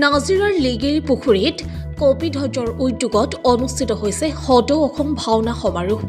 নাজিৰাৰ লিগিৰি পুখুৰীত কপিধ্বজৰ উদ্যোগত অনুষ্ঠিত হৈছে সদৌ অসম ভাওনা সমাৰোহ।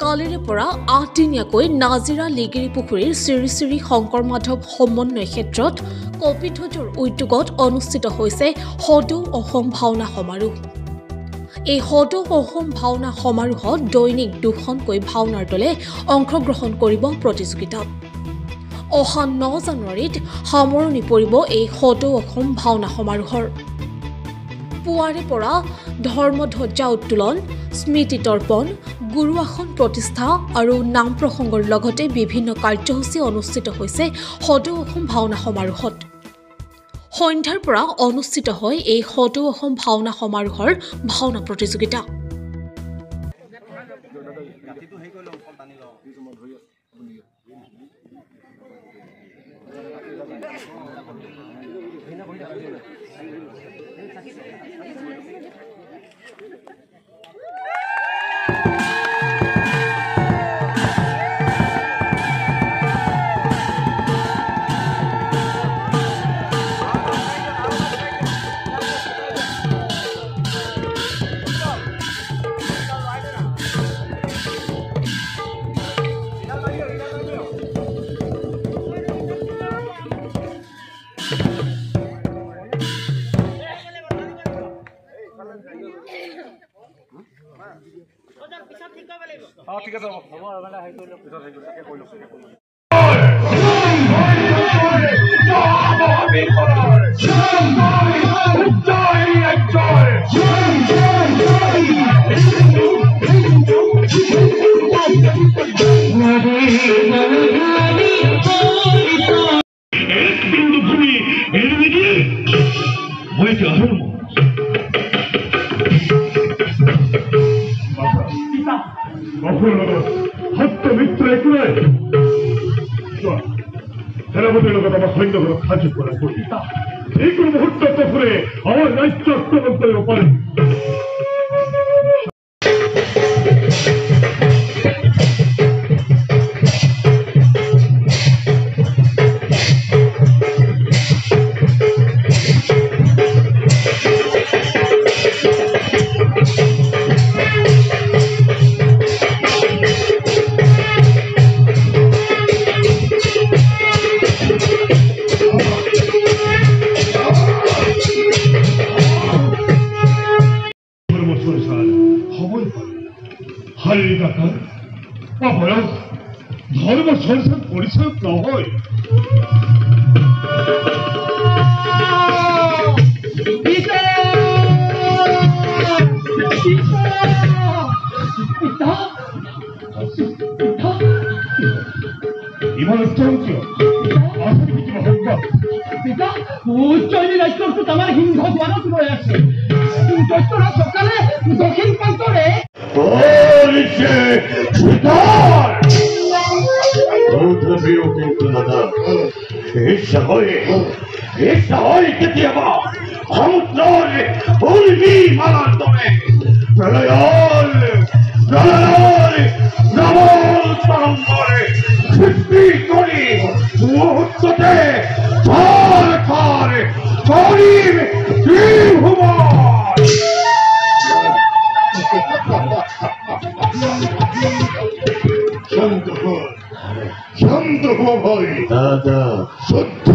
কালিৰে পৰা ৮ দিনীয়াকৈ নাজিৰা লিগিৰি পুখুৰীৰ শ্ৰী শ্ৰী শংকৰ মাধৱ সমন্বয় ক্ষেত্ৰত কপিধ্বজৰ উদ্যোগত অনুষ্ঠিত হৈছে সদৌ অসম ভাওনা সমাৰোহ। এই সদৌ অসম ভাওনা সমাৰোহত দৈনিক ২খনকৈ ভাওনাৰ দলে অংশগ্ৰহণ কৰিব প্ৰতিযোগিতাত। অহা ৯ জানুৱাৰীত সামৰণি পৰিব এই সদৌ অসম ভাওনা সমাৰোহৰ। পুৱাৰে পৰা ধৰ্মধ্বজা উত্তোলন, স্মৃতি তৰ্পণ, গুৰু আসন প্ৰতিষ্ঠা আৰু নাম প্ৰসংগৰ লগতে বিভিন্ন কাৰ্যসূচী অনুষ্ঠিত হৈছে সদৌ অসম ভাওনা সমাৰোহত। সন্ধ্যাৰ পৰা অনুষ্ঠিত হয় এই সদৌ অসম ভাওনা সমাৰোহৰ ভাওনা প্ৰতিযোগিতা। ঠিক আছে হ'ব মানে হেৰি কৰিলো পিছত হেৰি কৰিলো তাকে কৰিলো সেনাপতিৰ লগত আমাৰ সৈন্যবোৰক সাজু কৰা পৰিতা এইকোনো মুহূৰ্তত ফুৰে আমাৰ ৰাজ্য আক্ৰমণ কৰিব পাৰে। ধৰ্ম সংসাৰ পৰিচয় নহয় ইমান উচ্চাঙ্কিয় উচ্চনী ৰাজ্যটো আমাৰ সিংহ দ্বাৰত ৰৈ আছে। দৈত্যৰা সকালে দক্ষিণ প্ৰান্তৰে কেতিয়াবা সমুদ্ৰৰ উৰ্মি মালাৰ দৰে সৃষ্টি কৰি মুহূৰ্ততে কৰিম শান্ত ভাই দাদা সত্য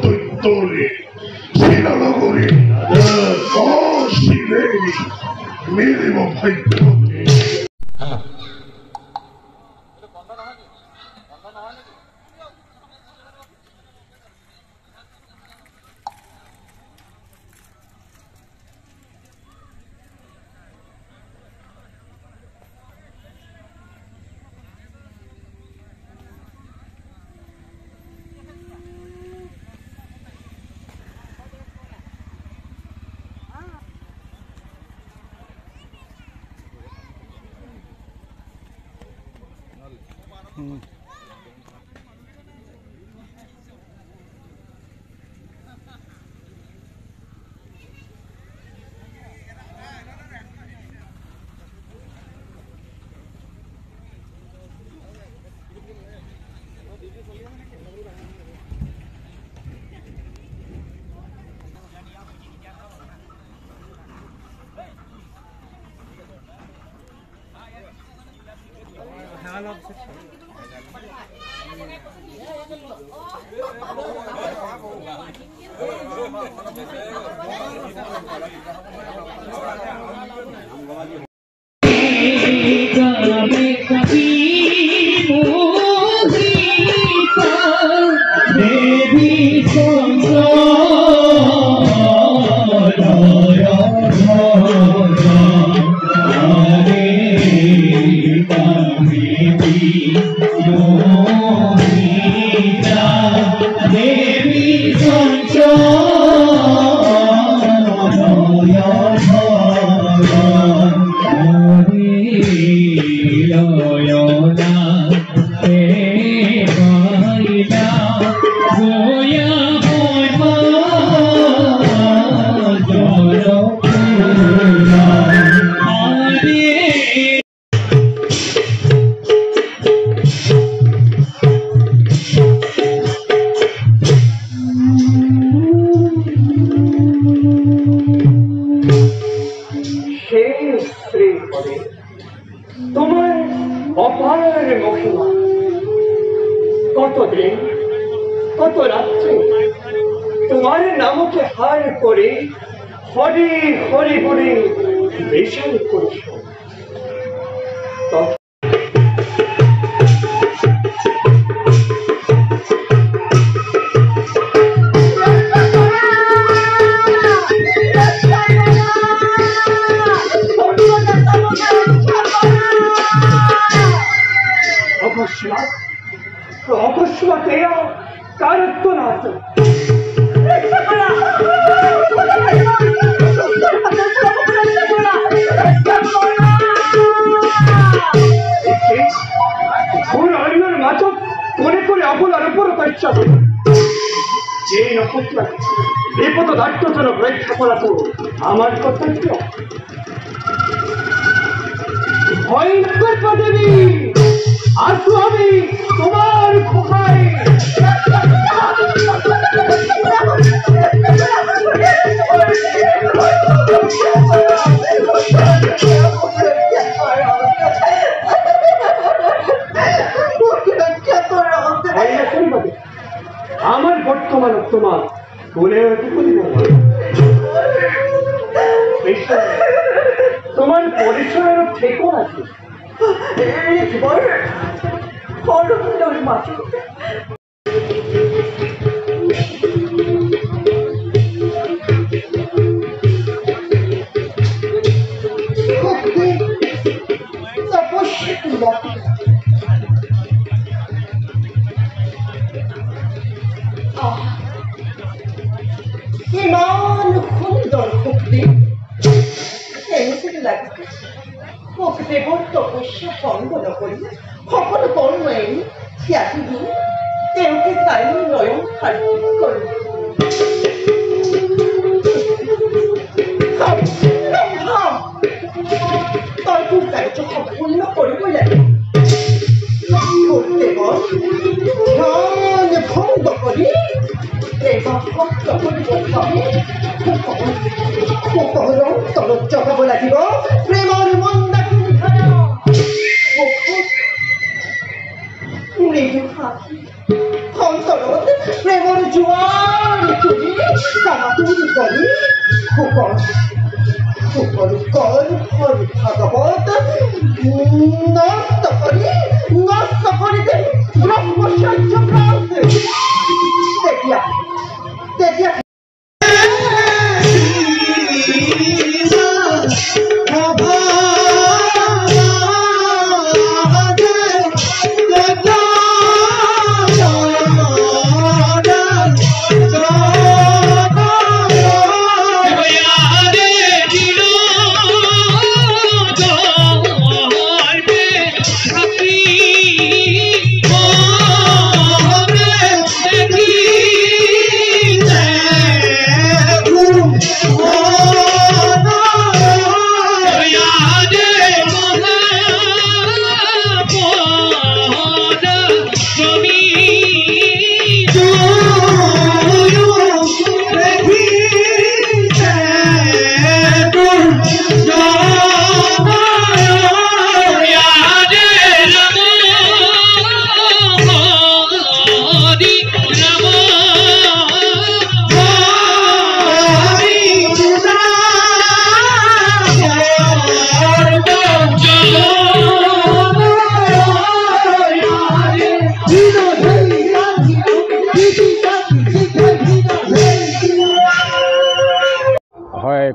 দৈত্যৰে শিলানগৰী অশিলে মিলিব ভাগ্য।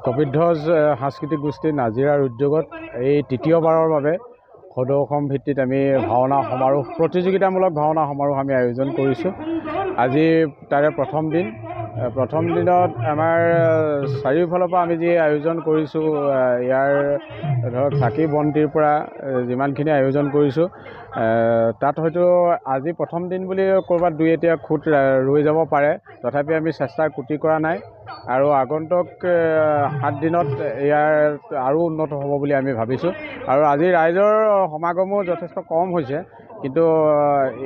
কপিধ্বজ সাংস্কৃতিক গোষ্ঠী নাজিৰাৰ উদ্যোগত এই তৃতীয়বাৰৰ বাবে সদৌ অসম ভিত্তিত আমি ভাওনা সমাৰোহ প্ৰতিযোগিতামূলক ভাওনা সমাৰোহ আমি আয়োজন কৰিছোঁ। আজি তাৰে প্ৰথম দিনত আমাৰ চাৰিওফালৰ পৰা আমি যি আয়োজন কৰিছোঁ, ইয়াৰ ধৰক চাকি বন্তিৰ পৰা যিমানখিনি আয়োজন কৰিছোঁ, তাত হয়তো আজি প্ৰথম দিন বুলি ক'ৰবাত দুই এতিয়া খুঁট ৰৈ যাব পাৰে, তথাপি আমি চেষ্টা ক্ৰুটি কৰা নাই আৰু আগন্তুক 7 দিনত ইয়াৰ আৰু উন্নত হ'ব বুলি আমি ভাবিছোঁ। আৰু আজি ৰাইজৰ সমাগমো যথেষ্ট কম হৈছে, কিন্তু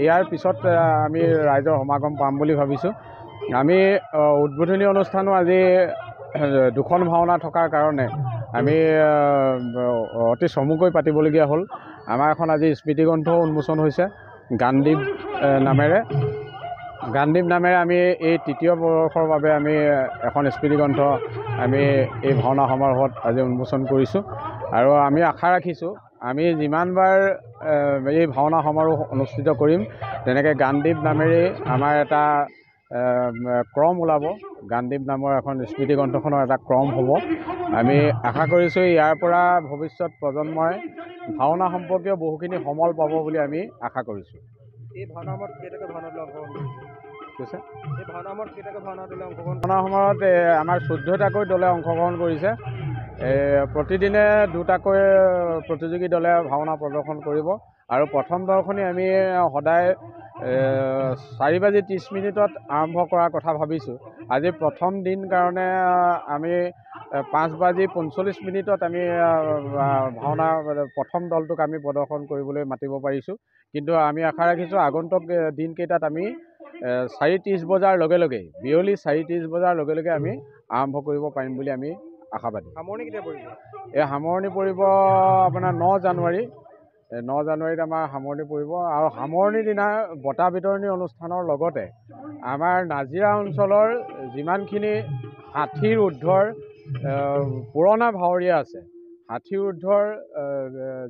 ইয়াৰ পিছত আমি ৰাইজৰ সমাগম পাম বুলি ভাবিছোঁ। আমি উদ্বোধনী অনুষ্ঠানো আজি 2খন ভাওনা থকাৰ কাৰণে আমি অতি চমুকৈ পাতিবলগীয়া হ'ল। আমাৰ এখন আজি স্মৃতিগ্ৰন্থ উন্মোচন হৈছে গানদ্বীপ নামেৰে আমি এই তৃতীয় বৰ্ষৰ বাবে আমি এখন স্মৃতিগ্ৰন্থ আমি এই ভাওনা সমাৰোহত আজি উন্মোচন কৰিছোঁ। আৰু আমি আশা ৰাখিছোঁ আমি যিমানবাৰ এই ভাওনা সমাৰোহ অনুষ্ঠিত কৰিম, তেনেকৈ গানদ্বীপ নামেৰে আমাৰ এটা ক্ৰম ওলাব। গানদ্বীপ নামৰ এখন স্মৃতিগ্ৰন্থখনৰ এটা ক্ৰম হ'ব। আমি আশা কৰিছোঁ ইয়াৰ পৰা ভৱিষ্যত প্ৰজন্মই ভাওনা সম্পৰ্কীয় বহুখিনি সমল পাব বুলি আমি আশা কৰিছোঁ। এই ভাওনা সমাৰোহত কেইটাকৈ ভাওনা দলে অংশগ্ৰহণ কৰিছে? এই ভাওনা সমাৰোহত কেইটাকৈ ভাওনা দলে অংশগ্ৰহণ? ভাওনা সমাৰোহত আমাৰ 14টাকৈ দলে অংশগ্ৰহণ কৰিছে। প্ৰতিদিনে 2টাকৈ প্ৰতিযোগী দলে ভাওনা প্ৰদৰ্শন কৰিব। আৰু প্ৰথম দৰ্শনী আমি সদায় 4:30 আৰম্ভ কৰাৰ কথা ভাবিছোঁ। আজি প্ৰথম দিন কাৰণে আমি 5:45 আমি ভাওনা প্ৰথম দলটোক আমি প্ৰদৰ্শন কৰিবলৈ মাতিব পাৰিছোঁ। কিন্তু আমি আশা ৰাখিছোঁ আগন্তুক দিনকেইটাত আমি 4:30 বজাৰ লগে লগে, বিয়লি 4:30 বজাৰ লগে লগে আমি আৰম্ভ কৰিব পাৰিম বুলি আমি আশাবাদী। সামৰণি কেতিয়া পৰিব? এই সামৰণি পৰিব আপোনাৰ 9 জানুৱাৰী। 9 জানুৱাৰীত আমাৰ সামৰণি পৰিব। আৰু সামৰণিৰ দিনা বঁটা বিতৰণী অনুষ্ঠানৰ লগতে আমাৰ নাজিৰা অঞ্চলৰ যিমানখিনি 60ৰ ঊৰ্ধৰ পুৰণা ভাৱৰীয়া আছে, 60ৰ ঊৰ্ধৰ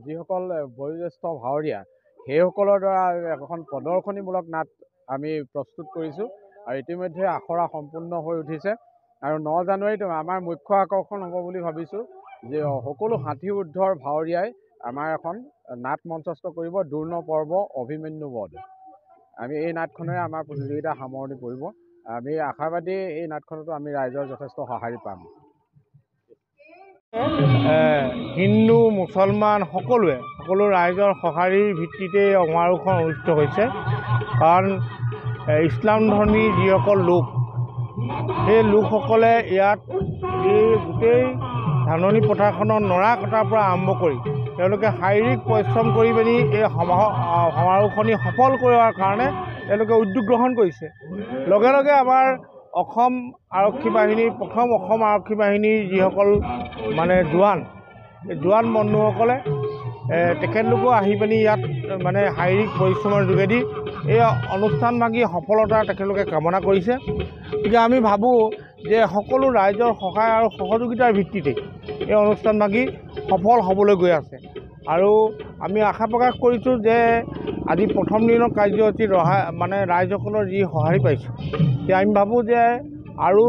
যিসকল বয়োজ্যেষ্ঠ ভাৱৰীয়া, সেইসকলৰ দ্বাৰা এখন প্ৰদৰ্শনীমূলক নাট আমি প্ৰস্তুত কৰিছোঁ। আৰু ইতিমধ্যে আখৰা সম্পূৰ্ণ হৈ উঠিছে। আৰু 9 জানুৱাৰীত আমাৰ মুখ্য আকৰ্ষণ হ'ব বুলি ভাবিছোঁ যে সকলো 60ৰ ঊৰ্ধৰ ভাৱৰীয়াই আমাৰ এখন নাট মঞ্চস্থ কৰিব, দূৰ্ণ পৰ্ব অভিমন্যু বধ। আমি এই নাটখনেৰে আমাৰ প্ৰতিযোগিতা সামৰণি পৰিব। আমি আশাবাদী এই নাটখনতো আমি ৰাইজৰ যথেষ্ট সঁহাৰি পাম। হিন্দু মুছলমান সকলো ৰাইজৰ সঁহাৰিৰ ভিত্তিতে সমাৰোহখন অনুষ্ঠিত হৈছে। কাৰণ ইছলাম ধৰ্মী যিসকল লোক, সেই লোকসকলে ইয়াত এই গোটেই ধাননি পথাৰখনৰ নৰা কটাৰ পৰা আৰম্ভ কৰি তেওঁলোকে শাৰীৰিক পৰিশ্ৰম কৰি পিনি এই সমাৰোহখনি সফল কৰাৰ কাৰণে তেওঁলোকে উদ্যোগ গ্ৰহণ কৰিছে। লগে লগে আমাৰ অসম আৰক্ষী বাহিনীৰ প্ৰথম অসম আৰক্ষী বাহিনীৰ যিসকল মানে জোৱান বন্ধুসকলে তেখেতলোকো আহি পিনি ইয়াত মানে শাৰীৰিক পৰিশ্ৰমৰ যোগেদি এই অনুষ্ঠানভাগী সফলতা তেখেতলোকে কামনা কৰিছে। গতিকে আমি ভাবোঁ যে সকলো ৰাইজৰ সহায় আৰু সহযোগিতাৰ ভিত্তিতে এই অনুষ্ঠানভাগী সফল হ'বলৈ গৈ আছে। আৰু আমি আশা প্ৰকাশ কৰিছোঁ যে আজি প্ৰথম দিনৰ কাৰ্যসূচী মানে ৰাইজসকলৰ যি সঁহাৰি পাইছোঁ, যে আমি ভাবোঁ যে আৰু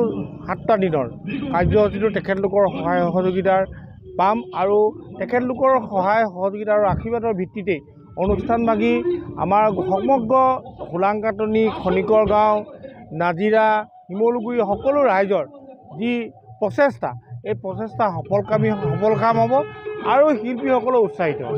7টা দিনৰ কাৰ্যসূচীটো তেখেতলোকৰ সহায় সহযোগিতাৰ পাম। আৰু তেখেতলোকৰ সহায় সহযোগিতা আৰু আশীৰ্বাদৰ ভিত্তিতেই অনুষ্ঠানভাগী আমাৰ সমগ্ৰ হোলাংকাটনি, খনিকৰ গাঁও, নাজিৰা, শিমলুগুৰি সকলো ৰাইজৰ যি প্ৰচেষ্টা, এই প্ৰচেষ্টা সফল কাম হ'ব আৰু শিল্পীসকলো উৎসাহিত হ'ব।